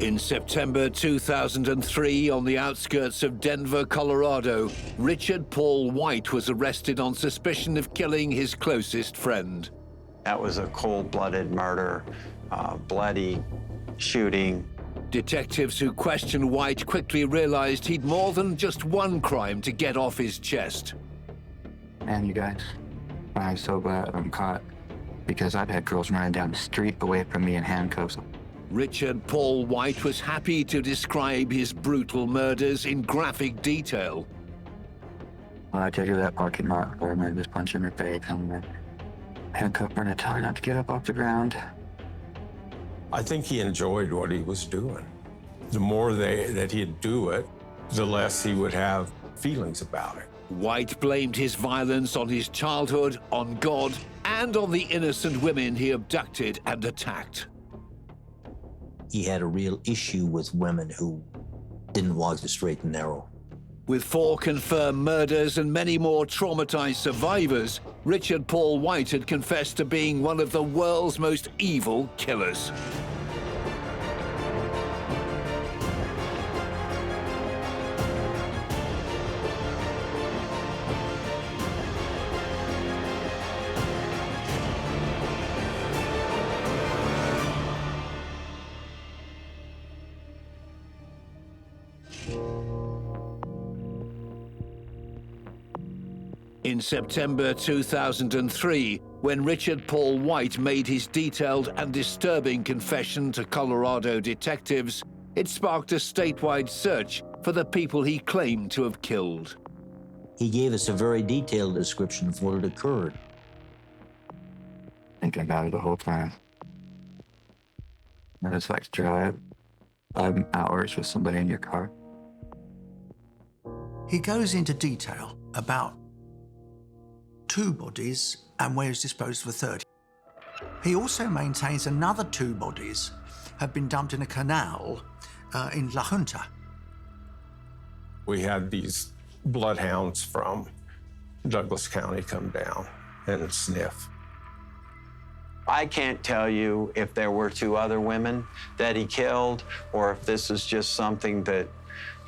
In September 2003, on the outskirts of Denver, Colorado, Richard Paul White was arrested on suspicion of killing his closest friend. That was a cold-blooded murder, bloody shooting. Detectives who questioned White quickly realized he'd more than just one crime to get off his chest. Man, you guys, I'm so glad I'm caught, because I've had girls running down the street away from me in handcuffs. Richard Paul White was happy to describe his brutal murders in graphic detail. When I take her to that parking lot where I just punch in her face and handcuff her and tell her not to get up off the ground. I think he enjoyed what he was doing. The more that he'd do it, the less he would have feelings about it. White blamed his violence on his childhood, on God, and on the innocent women he abducted and attacked. He had a real issue with women who didn't walk the straight and narrow. With 4 confirmed murders and many more traumatized survivors, Richard Paul White had confessed to being one of the world's most evil killers. In September 2003, when Richard Paul White made his detailed and disturbing confession to Colorado detectives, it sparked a statewide search for the people he claimed to have killed. He gave us a very detailed description of what had occurred. Thinking about it the whole time. And it's like drive 5 hours with somebody in your car. He goes into detail about 2 bodies and where he's disposed of a third. He also maintains another 2 bodies have been dumped in a canal in La Junta. We had these bloodhounds from Douglas County come down and sniff. I can't tell you if there were 2 other women that he killed or if this is just something that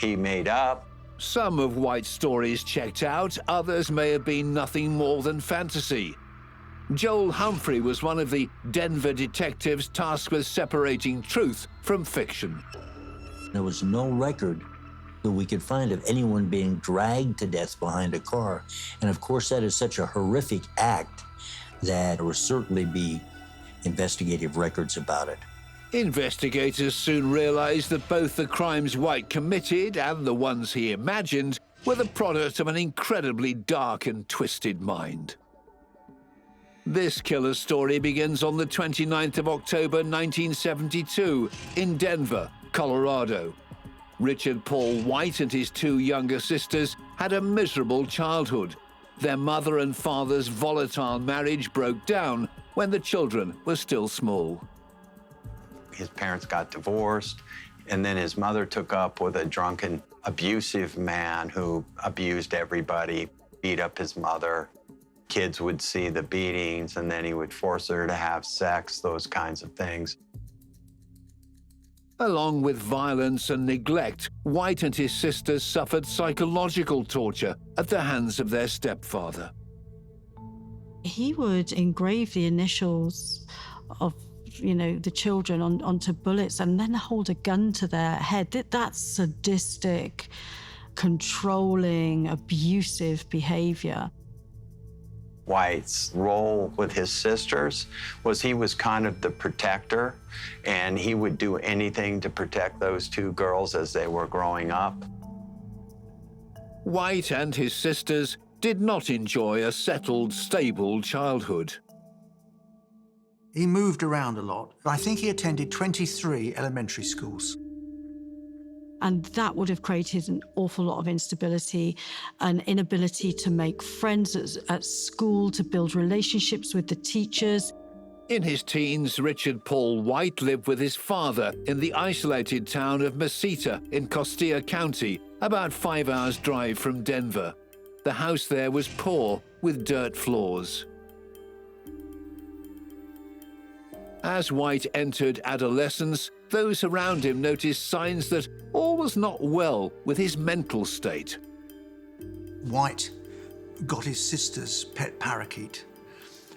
he made up. Some of White's stories checked out, others may have been nothing more than fantasy. Joel Humphrey was one of the Denver detectives tasked with separating truth from fiction. There was no record that we could find of anyone being dragged to death behind a car. And of course, that is such a horrific act that there will certainly be investigative records about it. Investigators soon realized that both the crimes White committed and the ones he imagined were the product of an incredibly dark and twisted mind. This killer's story begins on the 29th of October 1972 in Denver, Colorado. Richard Paul White and his 2 younger sisters had a miserable childhood. Their mother and father's volatile marriage broke down when the children were still small. His parents got divorced, and then his mother took up with a drunken, abusive man who abused everybody, beat up his mother. Kids would see the beatings, and then he would force her to have sex, those kinds of things. Along with violence and neglect, White and his sisters suffered psychological torture at the hands of their stepfather. He would engrave the initials of the children onto bullets and then hold a gun to their head. That's sadistic, controlling, abusive behavior. White's role with his sisters was he was kind of the protector, and he would do anything to protect those 2 girls as they were growing up. White and his sisters did not enjoy a settled, stable childhood. He moved around a lot. I think he attended 23 elementary schools. And that would have created an awful lot of instability, an inability to make friends at school, to build relationships with the teachers. In his teens, Richard Paul White lived with his father in the isolated town of Mesita in Costilla County, about 5 hours' drive from Denver. The house there was poor, with dirt floors. As White entered adolescence, those around him noticed signs that all was not well with his mental state. White got his sister's pet parakeet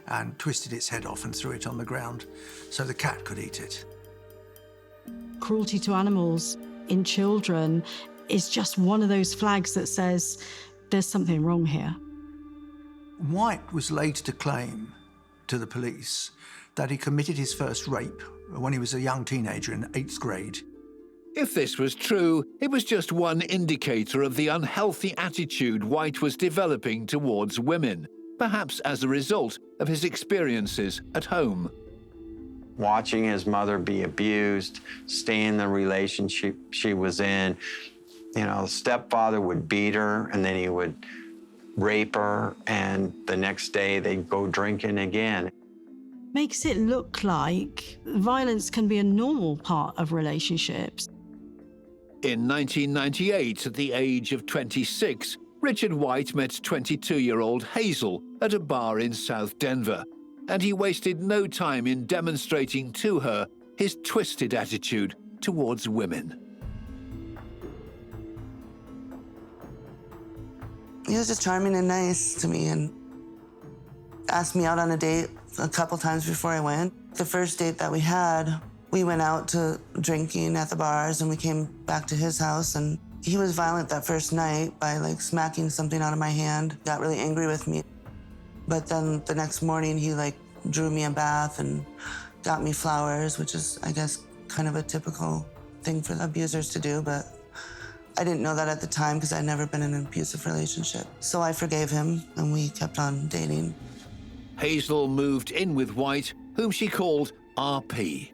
and twisted its head off and threw it on the ground so the cat could eat it. Cruelty to animals in children is just one of those flags that says there's something wrong here. White was later to claim to the police that he committed his first rape when he was a young teenager in 8th grade. If this was true, it was just one indicator of the unhealthy attitude White was developing towards women, perhaps as a result of his experiences at home. Watching his mother be abused, staying in the relationship she was in. You know, the stepfather would beat her, and then he would rape her, and the next day they'd go drinking again. Makes it look like violence can be a normal part of relationships. In 1998, at the age of 26, Richard White met 22-year-old Hazel at a bar in South Denver, and he wasted no time in demonstrating to her his twisted attitude towards women. He was just charming and nice to me and asked me out on a date a couple times before I went. The first date that we had, we went out to drinking at the bars and we came back to his house, and he was violent that first night by like smacking something out of my hand, got really angry with me. But then the next morning he like drew me a bath and got me flowers, which is, I guess, kind of a typical thing for abusers to do, but I didn't know that at the time because I'd never been in an abusive relationship. So I forgave him and we kept on dating. Hazel moved in with White, whom she called RP.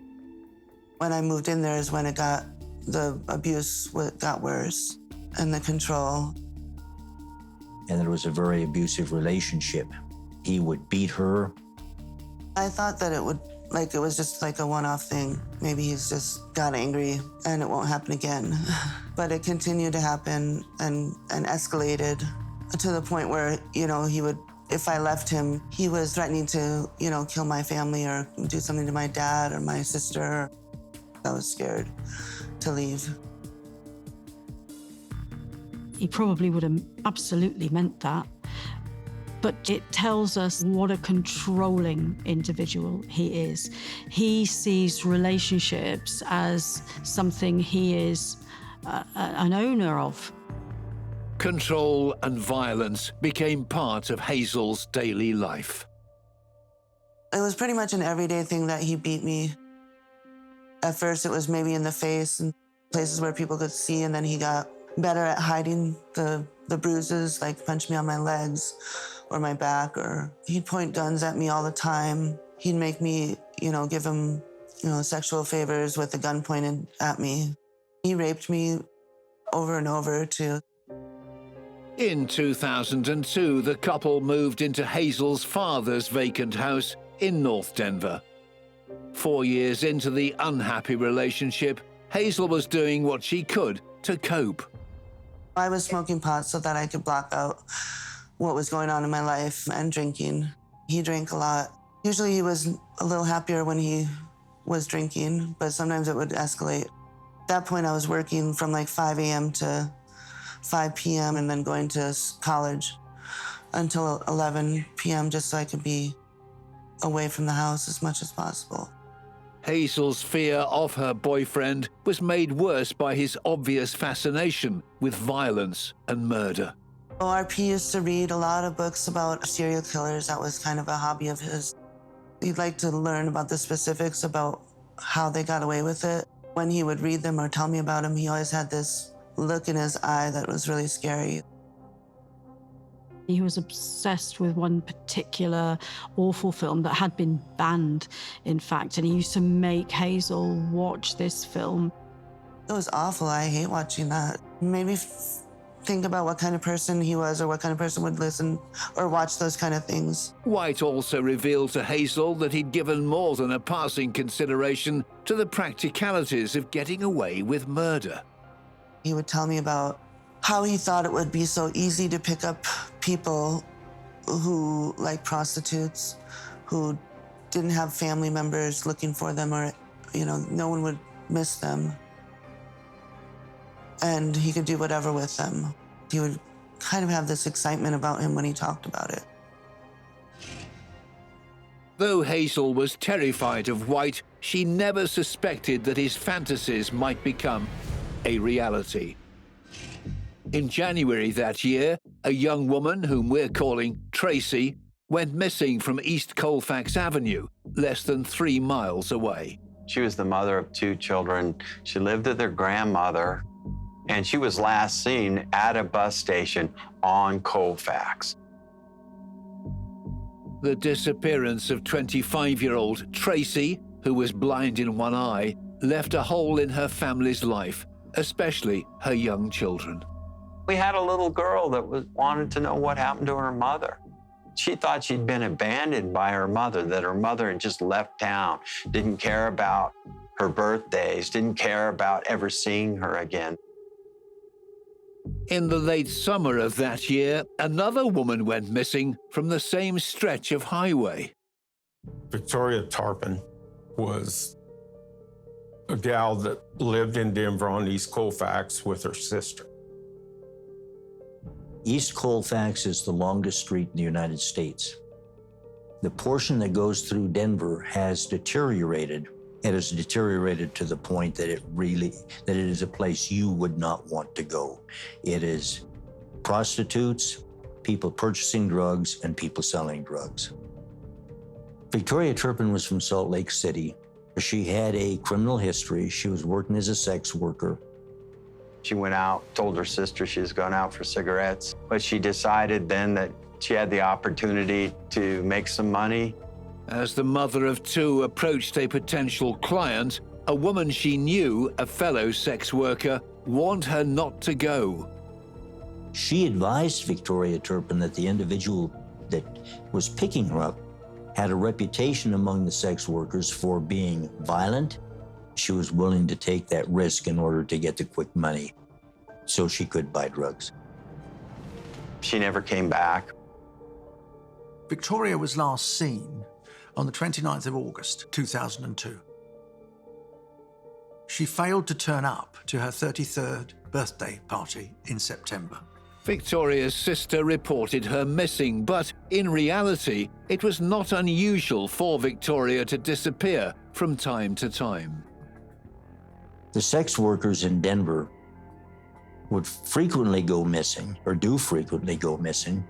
When I moved in there is when the abuse got worse and the control. And it was a very abusive relationship. He would beat her. I thought that it was just like a one-off thing. Maybe he's just got angry and it won't happen again. But it continued to happen and escalated to the point where, you know, if I left him, he was threatening to, you know, kill my family or do something to my dad or my sister. I was scared to leave. He probably would have absolutely meant that. But it tells us what a controlling individual he is. He sees relationships as something he is an owner of. Control and violence became part of Hazel's daily life. It was pretty much an everyday thing that he beat me. At first, it was maybe in the face and places where people could see, and then he got better at hiding the bruises, like punch me on my legs or my back, or he'd point guns at me all the time. He'd make me, you know, give him, you know, sexual favors with the gun pointed at me. He raped me over and over, too. In 2002, the couple moved into Hazel's father's vacant house in North Denver. 4 years into the unhappy relationship, Hazel was doing what she could to cope. I was smoking pot so that I could block out what was going on in my life and drinking. He drank a lot. Usually he was a little happier when he was drinking, but sometimes it would escalate. At that point, I was working from like 5 a.m. to 5 p.m. and then going to college until 11 p.m. just so I could be away from the house as much as possible. Hazel's fear of her boyfriend was made worse by his obvious fascination with violence and murder. RP used to read a lot of books about serial killers. That was kind of a hobby of his. He'd like to learn about the specifics about how they got away with it. When he would read them or tell me about them, he always had this look in his eye that was really scary. He was obsessed with one particular awful film that had been banned, in fact, and he used to make Hazel watch this film. It was awful. I hate watching that. Maybe think about what kind of person he was or what kind of person would listen or watch those kind of things. White also revealed to Hazel that he'd given more than a passing consideration to the practicalities of getting away with murder. He would tell me about how he thought it would be so easy to pick up people who, like prostitutes, who didn't have family members looking for them, or, you know, no one would miss them. And he could do whatever with them. He would kind of have this excitement about him when he talked about it. Though Hazel was terrified of White, she never suspected that his fantasies might become a reality. In January that year, a young woman whom we're calling Tracy went missing from East Colfax Avenue, less than 3 miles away. She was the mother of 2 children. She lived with her grandmother, and she was last seen at a bus station on Colfax. The disappearance of 25-year-old Tracy, who was blind in one eye, left a hole in her family's life, especially her young children. We had a little girl that wanted to know what happened to her mother. She thought she'd been abandoned by her mother, that her mother had just left town, didn't care about her birthdays, didn't care about ever seeing her again. In the late summer of that year, another woman went missing from the same stretch of highway. Victoria Tarpon was a gal that lived in Denver on East Colfax with her sister. East Colfax is the longest street in the United States. The portion that goes through Denver has deteriorated. It has deteriorated to the point that it is a place you would not want to go. It is prostitutes, people purchasing drugs, and people selling drugs. Victoria Turpin was from Salt Lake City. She had a criminal history. She was working as a sex worker. She went out, told her sister she was going out for cigarettes, but she decided then that she had the opportunity to make some money. As the mother of 2 approached a potential client, a woman she knew, a fellow sex worker, warned her not to go. She advised Victoria Turpin that the individual that was picking her up had a reputation among the sex workers for being violent. She was willing to take that risk in order to get the quick money so she could buy drugs. She never came back. Victoria was last seen on the 29th of August, 2002. She failed to turn up to her 33rd birthday party in September. Victoria's sister reported her missing, but in reality, it was not unusual for Victoria to disappear from time to time. The sex workers in Denver would frequently go missing, or do frequently go missing,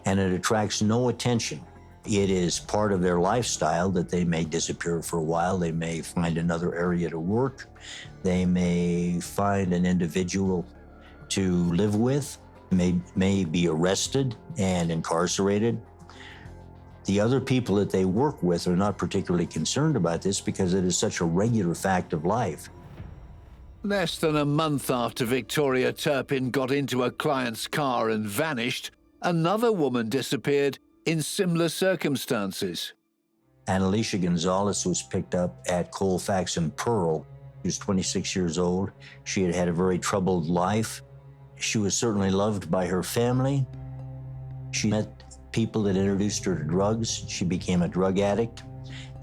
and it attracts no attention. It is part of their lifestyle that they may disappear for a while. They may find another area to work. They may find an individual to live with, may be arrested and incarcerated. The other people that they work with are not particularly concerned about this because it is such a regular fact of life. Less than a month after Victoria Turpin got into a client's car and vanished, another woman disappeared in similar circumstances. Annalicia Gonzalez was picked up at Colfax and Pearl. She was 26 years old. She had had a very troubled life. She was certainly loved by her family. She met people that introduced her to drugs. She became a drug addict.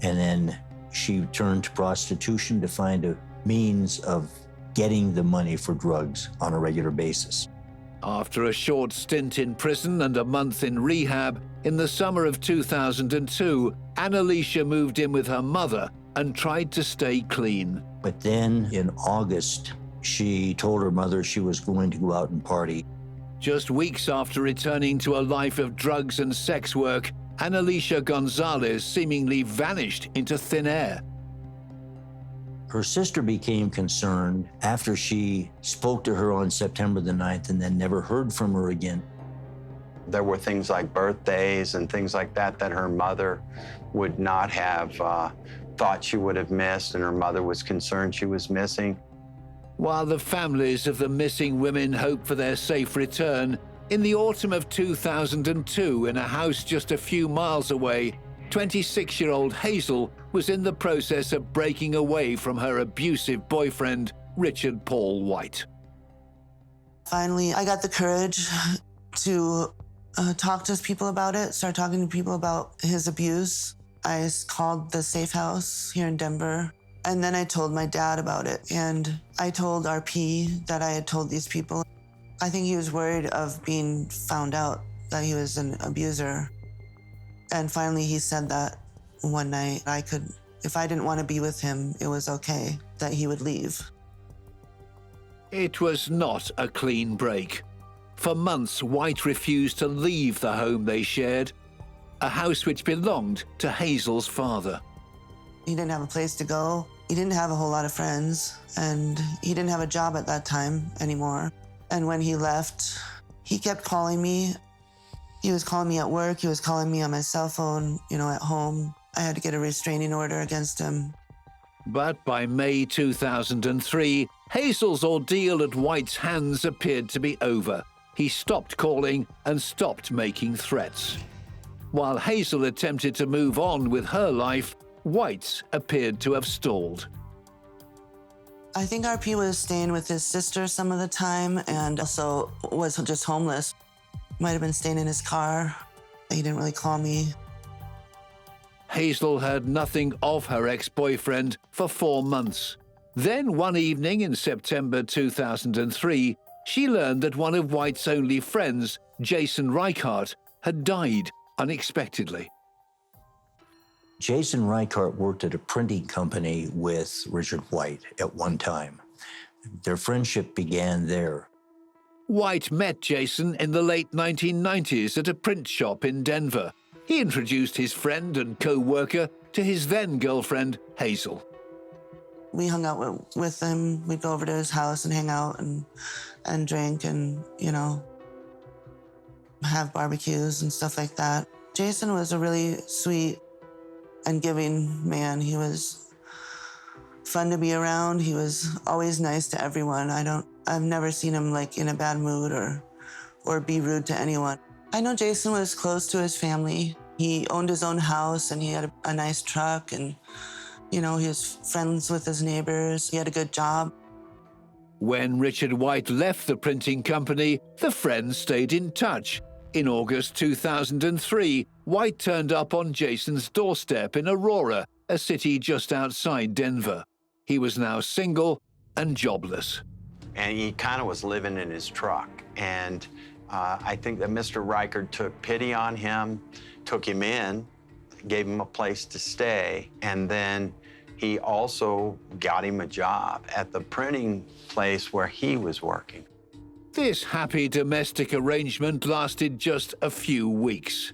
And then she turned to prostitution to find a means of getting the money for drugs on a regular basis. After a short stint in prison and a month in rehab, in the summer of 2002, Annalicia moved in with her mother and tried to stay clean. But then in August, she told her mother she was going to go out and party. Just weeks after returning to a life of drugs and sex work, Annalicia Gonzalez seemingly vanished into thin air. Her sister became concerned after she spoke to her on September the 9th and then never heard from her again. There were things like birthdays and things like that that her mother would not have thought she would have missed, and her mother was concerned she was missing. While the families of the missing women hoped for their safe return, in the autumn of 2002, in a house just a few miles away, 26-year-old Hazel was in the process of breaking away from her abusive boyfriend, Richard Paul White. Finally, I got the courage to talk to people about it, start talking to people about his abuse. I called the safe house here in Denver, And then I told my dad about it, and I told RP that I had told these people. I think he was worried of being found out that he was an abuser. And finally he said that one night if I didn't want to be with him, it was okay, that he would leave. It was not a clean break. For months, White refused to leave the home they shared, a house which belonged to Hazel's father. He didn't have a place to go. He didn't have a whole lot of friends, and he didn't have a job at that time anymore. And when he left, he kept calling me. He was calling me at work. He was calling me on my cell phone, at home. I had to get a restraining order against him. But by May 2003, Hazel's ordeal at White's hands appeared to be over. He stopped calling and stopped making threats. While Hazel attempted to move on with her life, White appeared to have stalled. I think RP was staying with his sister some of the time and also was just homeless. Might have been staying in his car. He didn't really call me. Hazel heard nothing of her ex-boyfriend for 4 months. Then one evening in September 2003, she learned that one of White's only friends, Jason Reichart, had died unexpectedly. Jason Reichart worked at a printing company with Richard White at one time. Their friendship began there. White met Jason in the late 1990s at a print shop in Denver. He introduced his friend and co-worker to his then-girlfriend, Hazel. We hung out with him. We'd go over to his house and hang out and drink and, have barbecues and stuff like that. Jason was a really sweet and giving man. He was fun to be around. He was always nice to everyone. I've never seen him in a bad mood or be rude to anyone. I know Jason was close to his family. He owned his own house and he had a nice truck and, he was friends with his neighbors. He had a good job. When Richard White left the printing company, the friends stayed in touch. In August 2003, White turned up on Jason's doorstep in Aurora, a city just outside Denver. He was now single and jobless. And he kind of was living in his truck. And I think that Mr. Reichart took pity on him, took him in, gave him a place to stay, and then he also got him a job at the printing place where he was working. This happy domestic arrangement lasted just a few weeks.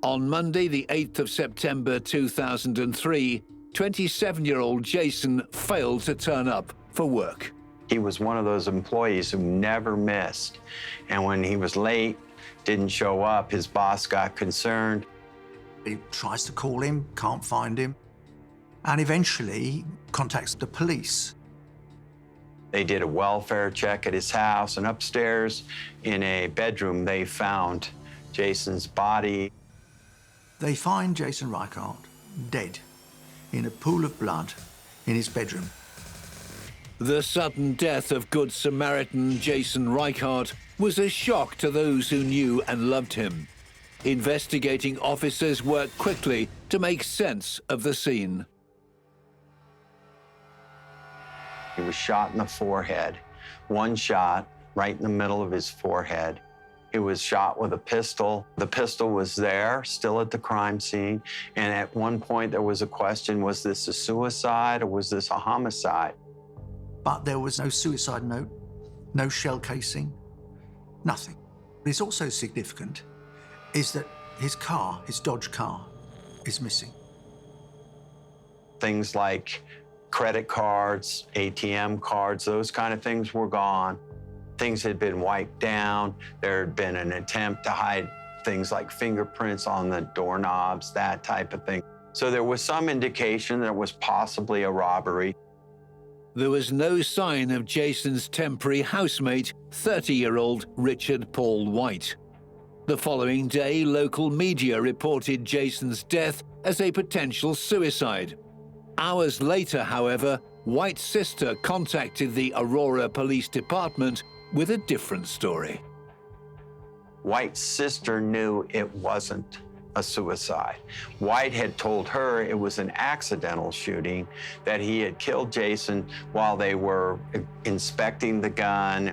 On Monday, the 8th of September 2003, 27-year-old Jason failed to turn up for work. He was one of those employees who never missed. And when he was late, didn't show up, his boss got concerned. He tries to call him, can't find him, and eventually contacts the police. They did a welfare check at his house, and upstairs in a bedroom, they found Jason's body. They find Jason Reichart dead in a pool of blood in his bedroom. The sudden death of Good Samaritan Jason Reichart was a shock to those who knew and loved him. Investigating officers worked quickly to make sense of the scene. He was shot in the forehead, one shot right in the middle of his forehead. He was shot with a pistol. The pistol was there, still at the crime scene. And at one point there was a question, was this a suicide or was this a homicide? But there was no suicide note, no shell casing, nothing. What is also significant is that his car, his Dodge car, is missing. Things like credit cards, ATM cards, those kind of things were gone. Things had been wiped down. There had been an attempt to hide things like fingerprints on the doorknobs, that type of thing. So there was some indication that it was possibly a robbery. There was no sign of Jason's temporary housemate, 30-year-old Richard Paul White. The following day, local media reported Jason's death as a potential suicide. Hours later, however, White's sister contacted the Aurora Police Department with a different story. White's sister knew it wasn't a suicide. White had told her it was an accidental shooting, that he had killed Jason while they were inspecting the gun.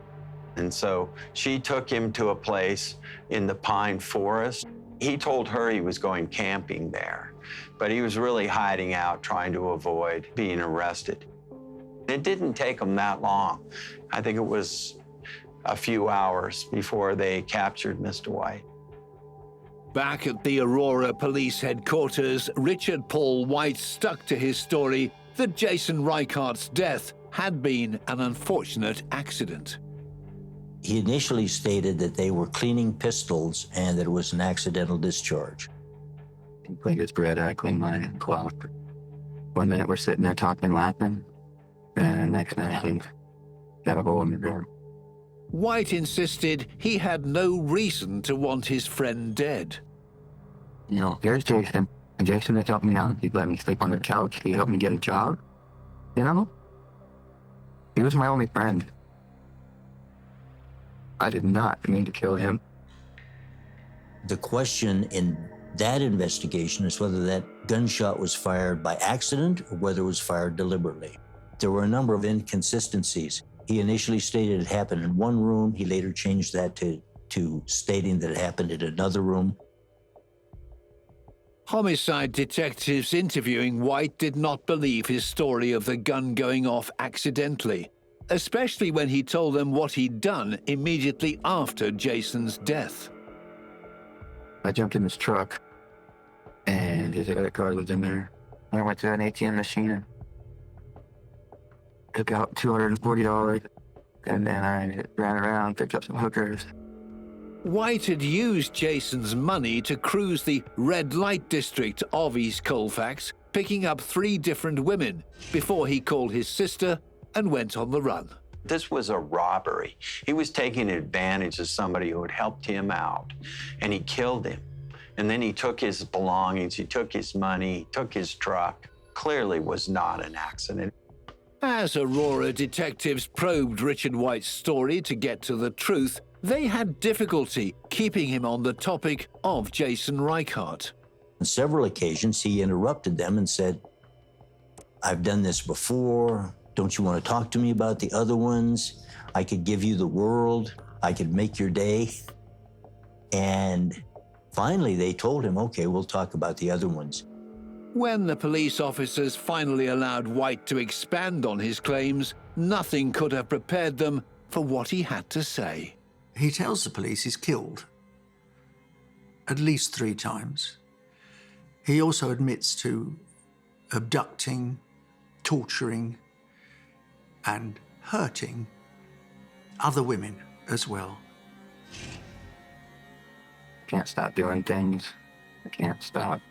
And so she took him to a place in the pine forest. He told her he was going camping there, but he was really hiding out, trying to avoid being arrested. It didn't take him that long. I think it was a few hours before they captured Mr. White. Back at the Aurora police headquarters, Richard Paul White stuck to his story that Jason Reichart's death had been an unfortunate accident. He initially stated that they were cleaning pistols and that it was an accidental discharge. He cleaned his bread, I cleaned mine and cloth. 1 minute we're sitting there talking, laughing, and the next minute he got a hole in the door. White insisted he had no reason to want his friend dead. You know, here's Jason, and Jason had helped me out. He'd let me sleep on the couch. He helped me get a job. You know? He was my only friend. I did not mean to kill him. The question in that investigation is whether that gunshot was fired by accident or whether it was fired deliberately. There were a number of inconsistencies. He initially stated it happened in one room. He later changed that to stating that it happened in another room. Homicide detectives interviewing White did not believe his story of the gun going off accidentally, especially when he told them what he'd done immediately after Jason's death. I jumped in his truck, and his other car was in there. I went to an ATM machine and took out $240, and then I ran around, picked up some hookers. White had used Jason's money to cruise the red light district of East Colfax, picking up 3 different women before he called his sister and went on the run. This was a robbery. He was taking advantage of somebody who had helped him out, and he killed him. And then he took his belongings, he took his money, took his truck. Clearly was not an accident. As Aurora detectives probed Richard White's story to get to the truth, they had difficulty keeping him on the topic of Jason Reichart. On several occasions, he interrupted them and said, "I've done this before. Don't you want to talk to me about the other ones? I could give you the world. I could make your day." And finally, they told him, "Okay, we'll talk about the other ones." When the police officers finally allowed White to expand on his claims, nothing could have prepared them for what he had to say. He tells the police he's killed at least 3 times. He also admits to abducting, torturing, and hurting other women as well. Can't stop doing things. I can't stop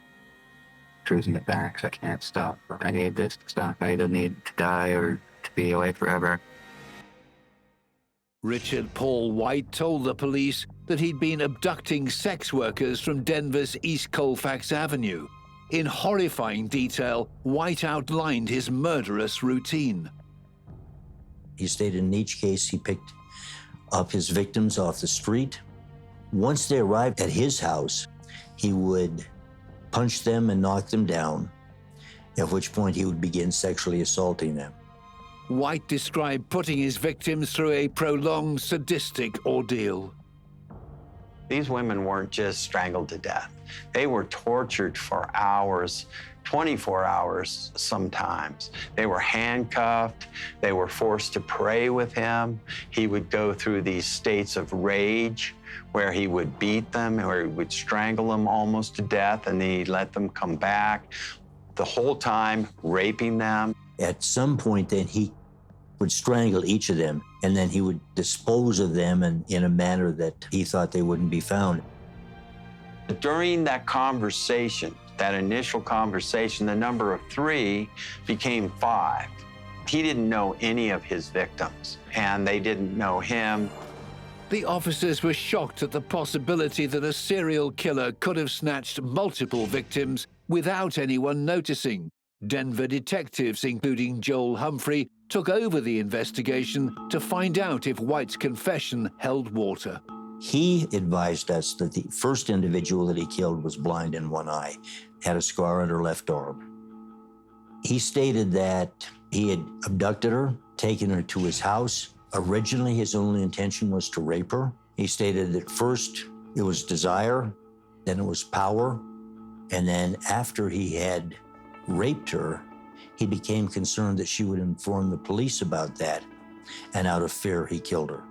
cruising the backs. I can't stop. I need this to stop. I either need to die or to be away forever. Richard Paul White told the police that he'd been abducting sex workers from Denver's East Colfax Avenue. In horrifying detail, White outlined his murderous routine. He stated in each case he picked up his victims off the street. Once they arrived at his house, he would punch them and knock them down, at which point he would begin sexually assaulting them. White described putting his victims through a prolonged sadistic ordeal. These women weren't just strangled to death. They were tortured for hours, 24 hours sometimes. They were handcuffed. They were forced to pray with him. He would go through these states of rage where he would beat them, where he would strangle them almost to death, and then he'd let them come back, the whole time raping them. At some point, then he would strangle each of them, and then he would dispose of them in a manner that he thought they wouldn't be found. During that conversation, that initial conversation, the number of 3 became 5. He didn't know any of his victims, and they didn't know him. The officers were shocked at the possibility that a serial killer could have snatched multiple victims without anyone noticing. Denver detectives, including Joel Humphrey, took over the investigation to find out if White's confession held water. He advised us that the first individual that he killed was blind in one eye, had a scar on her left arm. He stated that he had abducted her, taken her to his house. Originally, his only intention was to rape her. He stated that first it was desire, then it was power, and then after he had raped her, he became concerned that she would inform the police about that, and out of fear, he killed her.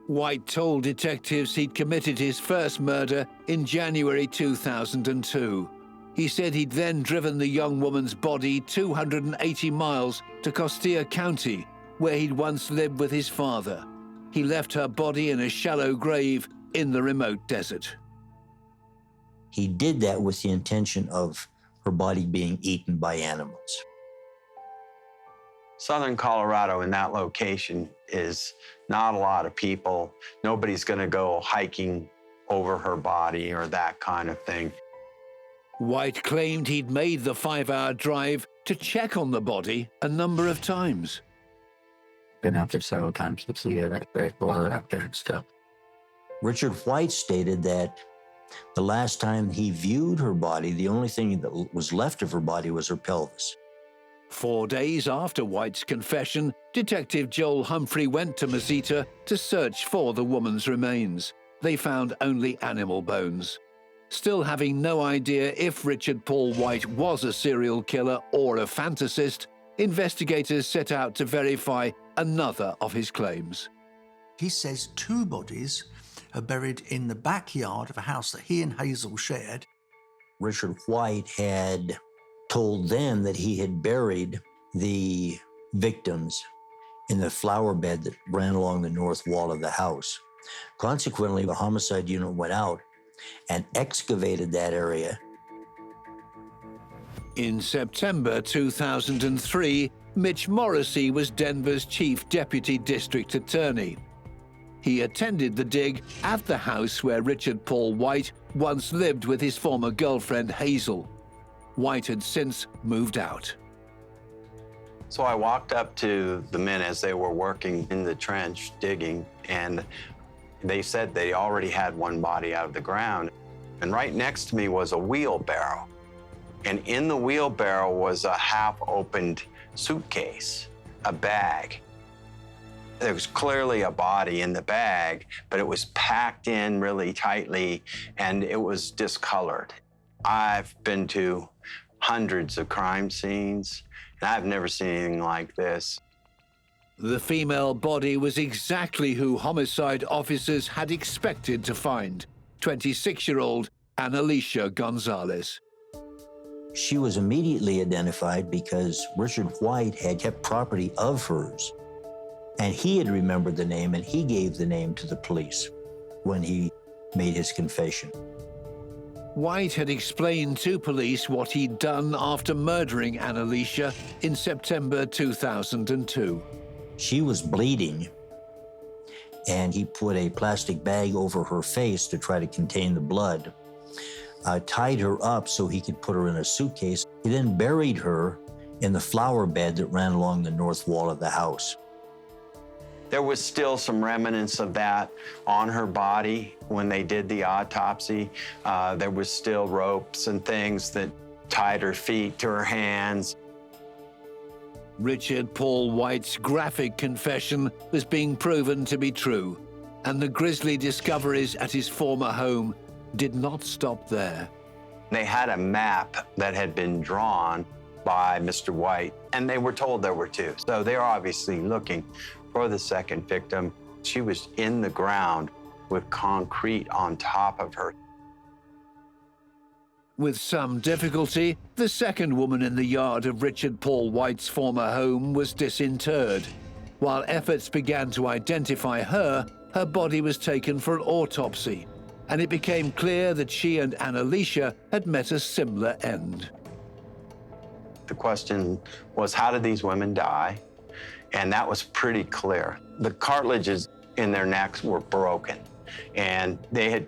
White told detectives he'd committed his first murder in January 2002. He said he'd then driven the young woman's body 280 miles to Costilla County, where he'd once lived with his father. He left her body in a shallow grave in the remote desert. He did that with the intention of her body being eaten by animals. Southern Colorado in that location is not a lot of people. Nobody's going to go hiking over her body or that kind of thing. White claimed he'd made the 5-hour drive to check on the body a number of times. Been out there several times to see it. There's blood out there and stuff. Richard White stated that the last time he viewed her body, the only thing that was left of her body was her pelvis. 4 days after White's confession, Detective Joel Humphrey went to Mazita to search for the woman's remains. They found only animal bones. Still having no idea if Richard Paul White was a serial killer or a fantasist, investigators set out to verify another of his claims. He says 2 bodies are buried in the backyard of a house that he and Hazel shared. Richard White had told them that he had buried the victims in the flower bed that ran along the north wall of the house. Consequently, the homicide unit went out and excavated that area. In September 2003, Mitch Morrissey was Denver's chief deputy district attorney. He attended the dig at the house where Richard Paul White once lived with his former girlfriend, Hazel. White had since moved out. So I walked up to the men as they were working in the trench digging, and they said they already had one body out of the ground. And right next to me was a wheelbarrow. And in the wheelbarrow was a half-opened suitcase, a bag. There was clearly a body in the bag, but it was packed in really tightly, and it was discolored. I've been to hundreds of crime scenes, and I've never seen anything like this. The female body was exactly who homicide officers had expected to find, 26-year-old Annalicia Gonzalez. She was immediately identified because Richard White had kept property of hers, and he had remembered the name, and he gave the name to the police when he made his confession. White had explained to police what he'd done after murdering Annalicia in September 2002. She was bleeding, and he put a plastic bag over her face to try to contain the blood, tied her up so he could put her in a suitcase. He then buried her in the flower bed that ran along the north wall of the house. There was still some remnants of that on her body when they did the autopsy. There was still ropes and things that tied her feet to her hands. Richard Paul White's graphic confession was being proven to be true, and the grisly discoveries at his former home did not stop there. They had a map that had been drawn by Mr. White, and they were told there were 2. So they're obviously looking for the second victim. She was in the ground with concrete on top of her. With some difficulty, the second woman in the yard of Richard Paul White's former home was disinterred. While efforts began to identify her, her body was taken for an autopsy, and it became clear that she and Annalicia had met a similar end. The question was, how did these women die? And that was pretty clear. The cartilages in their necks were broken, and they had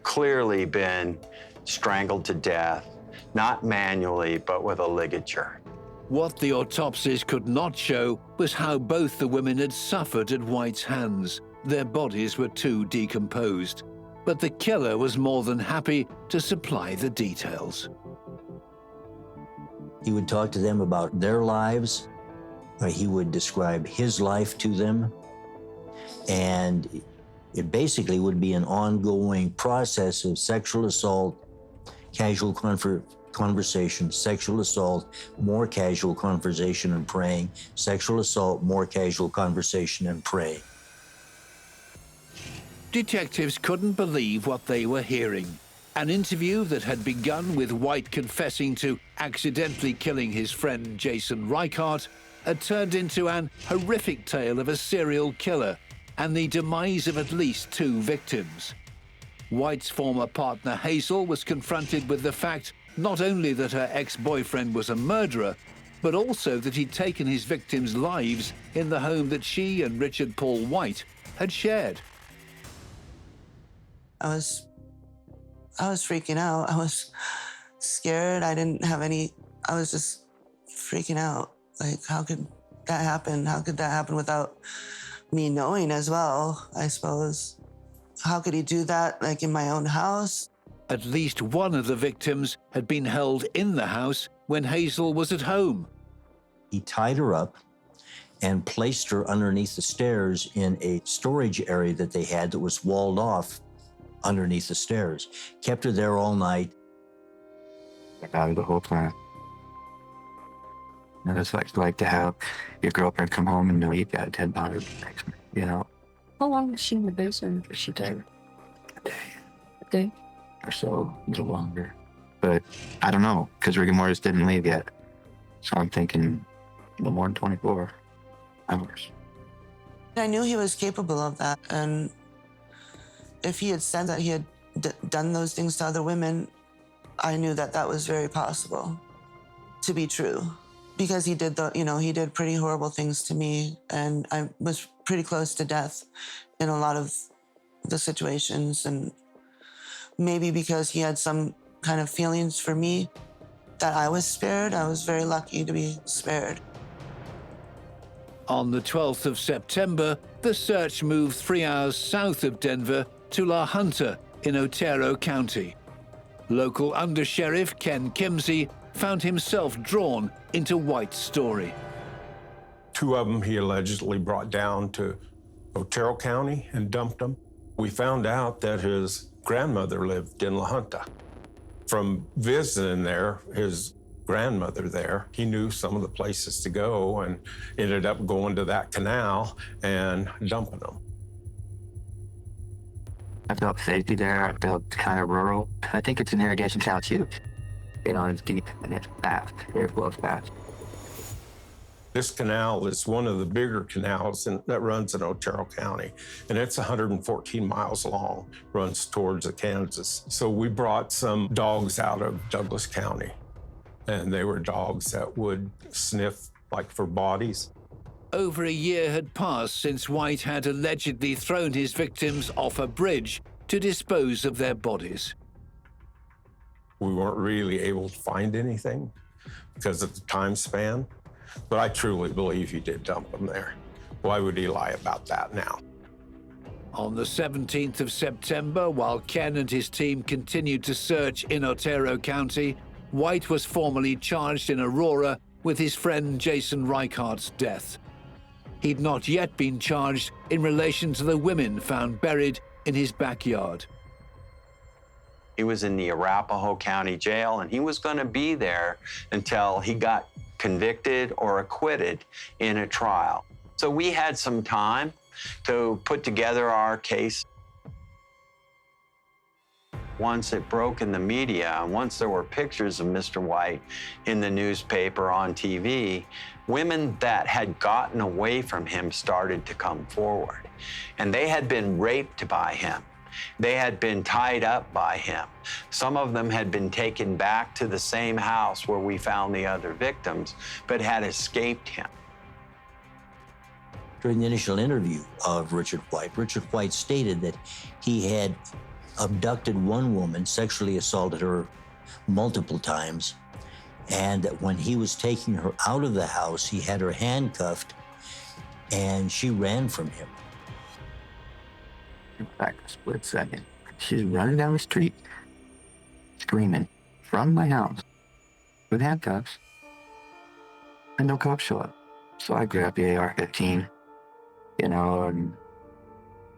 clearly been strangled to death, not manually, but with a ligature. What the autopsies could not show was how both the women had suffered at White's hands. their bodies were too decomposed, but the killer was more than happy to supply the details. He would talk to them about their lives. He would describe his life to them. And it basically would be an ongoing process of sexual assault, casual conversation, sexual assault, more casual conversation and praying, sexual assault, more casual conversation and praying. Detectives couldn't believe what they were hearing. An interview that had begun with White confessing to accidentally killing his friend Jason Reichart had turned into an horrific tale of a serial killer and the demise of at least 2 victims. White's former partner Hazel was confronted with the fact not only that her ex-boyfriend was a murderer, but also that he'd taken his victims' lives in the home that she and Richard Paul White had shared. I was freaking out. I was scared. I was just freaking out. Like, how could that happen? How could that happen without me knowing as well, I suppose? How could he do that, like, in my own house? At least one of the victims had been held in the house when Hazel was at home. He tied her up and placed her underneath the stairs in a storage area that they had that was walled off underneath the stairs. Kept her there all night. Out of the whole plan. And it's like to have your girlfriend come home and know you've got a dead body next to you know. How long was she in the basement? Was she dead? A day or so, a little longer. But I don't know, because rigor mortis didn't leave yet. So I'm thinking a little more than 24 hours. I knew he was capable of that, and if he had said that he had done those things to other women, I knew that that was very possible to be true. Because he did he did pretty horrible things to me, and I was pretty close to death in a lot of the situations, and maybe because he had some kind of feelings for me that I was spared. I was very lucky to be spared. On the 12th of September, the search moved 3 hours south of Denver to La Junta in Otero County. Local Undersheriff Ken Kimsey found himself drawn into White's story. 2 of them he allegedly brought down to Otero County and dumped them. We found out that his grandmother lived in La Junta. From visiting there, his grandmother there, he knew some of the places to go and ended up going to that canal and dumping them. I felt safety there. I felt kind of rural. I think it's an irrigation canal too. You know, it's deep and it's fast. It flows fast. This canal is one of the bigger canals that runs in Otero County, and it's 114 miles long, runs towards Kansas. So we brought some dogs out of Douglas County, and they were dogs that would sniff like for bodies. Over a year had passed since White had allegedly thrown his victims off a bridge to dispose of their bodies. We weren't really able to find anything because of the time span, but I truly believe he did dump them there. Why would he lie about that now? On the 17th of September, while Ken and his team continued to search in Otero County, White was formally charged in Aurora with his friend Jason Reichardt's death. He'd not yet been charged in relation to the women found buried in his backyard. He was in the Arapahoe County Jail, and he was going to be there until he got convicted or acquitted in a trial. So we had some time to put together our case. Once it broke in the media, and once there were pictures of Mr. White in the newspaper, on TV, women that had gotten away from him started to come forward. And they had been raped by him. They had been tied up by him. Some of them had been taken back to the same house where we found the other victims, but had escaped him. During the initial interview of Richard White stated that he had abducted one woman, sexually assaulted her multiple times, and that when he was taking her out of the house, he had her handcuffed, and she ran from him. back a split second. She's running down the street, screaming from my house with handcuffs, and no cops show up. So I grab the AR-15, you know, and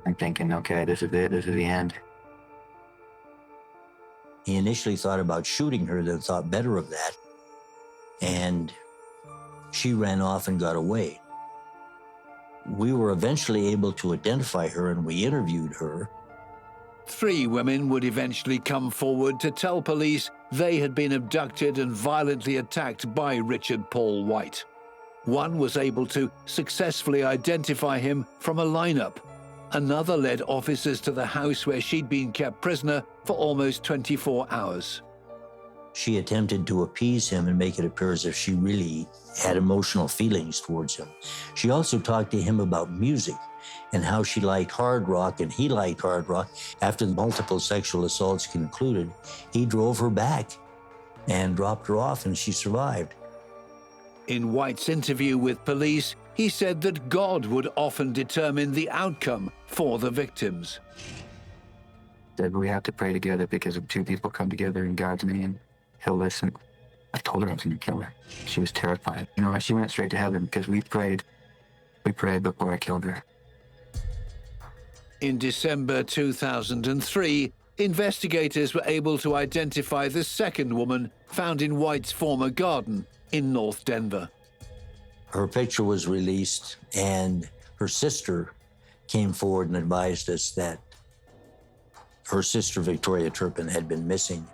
I'm thinking, okay, this is it, this is the end. He initially thought about shooting her, then thought better of that. And she ran off and got away. We were eventually able to identify her and we interviewed her. 3 women would eventually come forward to tell police they had been abducted and violently attacked by Richard Paul White. One was able to successfully identify him from a lineup. Another led officers to the house where she'd been kept prisoner for almost 24 hours. She attempted to appease him and make it appear as if she really had emotional feelings towards him. She also talked to him about music and how she liked hard rock and he liked hard rock. After the multiple sexual assaults concluded, he drove her back and dropped her off and she survived. In White's interview with police, he said that God would often determine the outcome for the victims. Said we have to pray together because if 2 people come together in God's name, he'll listen. I told her I was going to kill her. She was terrified. You know, she went straight to heaven because we prayed. We prayed before I killed her. In December 2003, investigators were able to identify the second woman found in White's former garden in North Denver. Her picture was released and her sister came forward and advised us that her sister, Victoria Turpin, had been missing.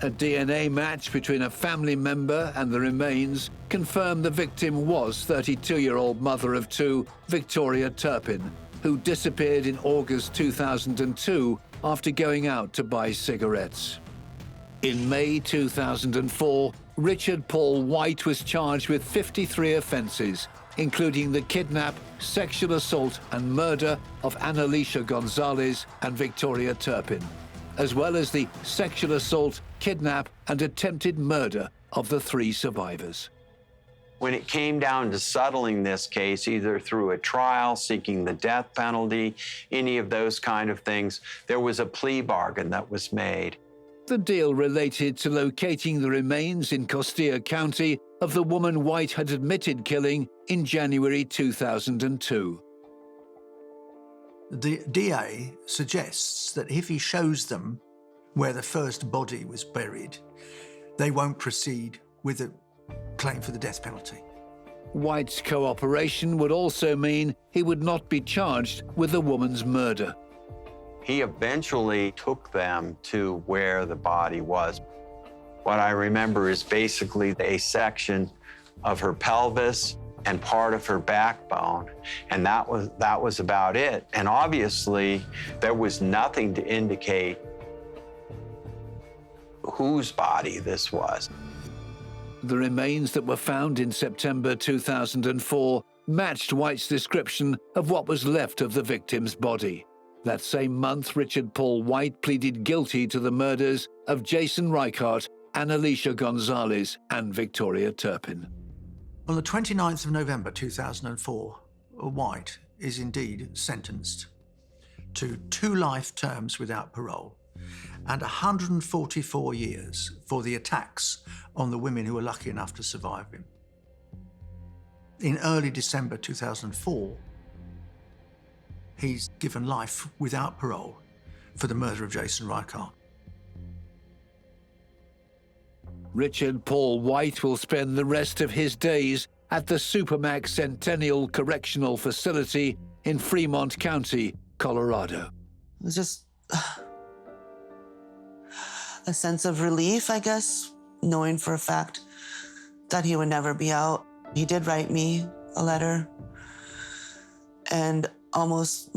A DNA match between a family member and the remains confirmed the victim was 32-year-old mother of 2, Victoria Turpin, who disappeared in August 2002 after going out to buy cigarettes. In May 2004, Richard Paul White was charged with 53 offenses, including the kidnap, sexual assault and murder of Annalisa Gonzalez and Victoria Turpin, as well as the sexual assault, kidnap and attempted murder of the 3 survivors. When it came down to settling this case, either through a trial, seeking the death penalty, any of those kind of things, there was a plea bargain that was made. The deal related to locating the remains in Costilla County of the woman White had admitted killing in January 2002. The DA suggests that if he shows them where the first body was buried, they won't proceed with a claim for the death penalty. White's cooperation would also mean he would not be charged with the woman's murder. He eventually took them to where the body was. What I remember is basically a section of her pelvis and part of her backbone, and that was about it. And obviously, there was nothing to indicate whose body this was. The remains that were found in September 2004 matched White's description of what was left of the victim's body. That same month, Richard Paul White pleaded guilty to the murders of Jason Reichart, Annalisa Gonzalez, and Victoria Turpin. On the 29th of November 2004, White is indeed sentenced to 2 life terms without parole and 144 years for the attacks on the women who were lucky enough to survive him. In early December 2004, he's given life without parole for the murder of Jason Reichart. Richard Paul White will spend the rest of his days at the Supermax Centennial Correctional Facility in Fremont County, Colorado. It was just a sense of relief, I guess, knowing for a fact that he would never be out. He did write me a letter and almost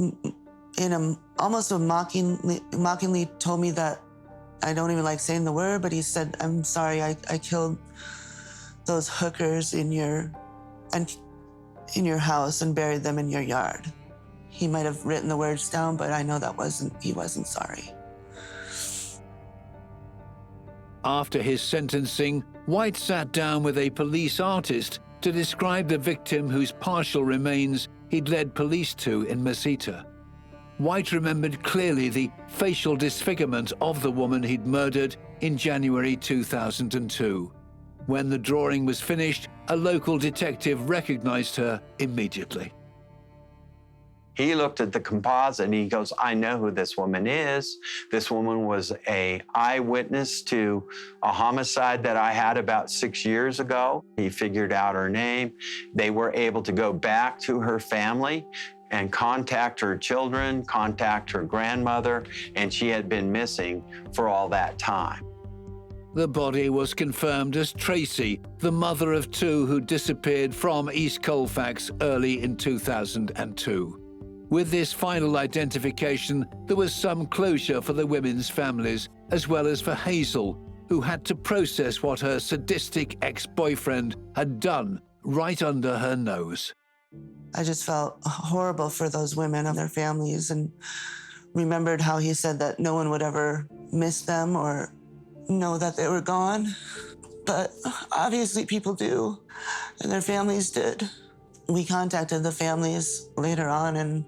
mockingly told me that, I don't even like saying the word, but he said, "I'm sorry, I killed those hookers in your house and buried them in your yard." He might have written the words down, but I know he wasn't sorry. After his sentencing, White sat down with a police artist to describe the victim whose partial remains he'd led police to in Mesita. White remembered clearly the facial disfigurement of the woman he'd murdered in January 2002. When the drawing was finished, a local detective recognized her immediately. He looked at the composite and he goes, I know who this woman is. This woman was an eyewitness to a homicide that I had about 6 years ago. He figured out her name. They were able to go back to her family and contact her children, contact her grandmother, and she had been missing for all that time. The body was confirmed as Tracy, the mother of two who disappeared from East Colfax early in 2002. With this final identification, there was some closure for the women's families, as well as for Hazel, who had to process what her sadistic ex-boyfriend had done right under her nose. I just felt horrible for those women and their families, and remembered how he said that no one would ever miss them or know that they were gone. But obviously people do, and their families did. We contacted the families later on and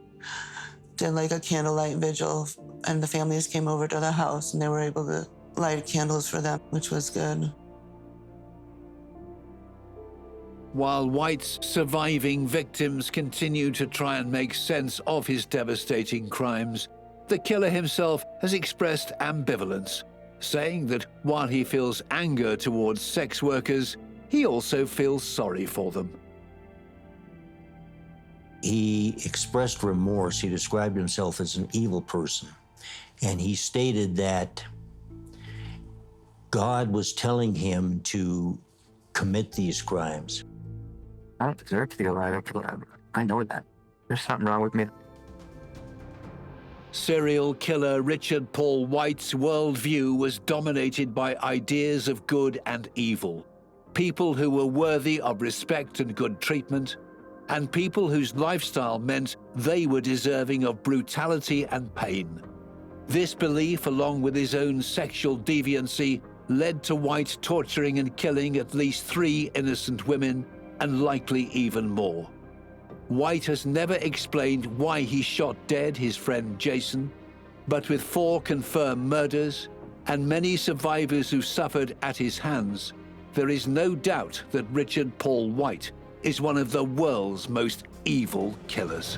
did like a candlelight vigil, and the families came over to the house and they were able to light candles for them, which was good. While White's surviving victims continue to try and make sense of his devastating crimes, the killer himself has expressed ambivalence, saying that while he feels anger towards sex workers, he also feels sorry for them. He expressed remorse. He described himself as an evil person. And he stated that God was telling him to commit these crimes. I don't deserve to be alive. I know that. There's something wrong with me. Serial killer Richard Paul White's worldview was dominated by ideas of good and evil, people who were worthy of respect and good treatment, and people whose lifestyle meant they were deserving of brutality and pain. This belief, along with his own sexual deviancy, led to White torturing and killing at least 3 innocent women, and likely even more. White has never explained why he shot dead his friend Jason, but with 4 confirmed murders and many survivors who suffered at his hands, there is no doubt that Richard Paul White is one of the world's most evil killers.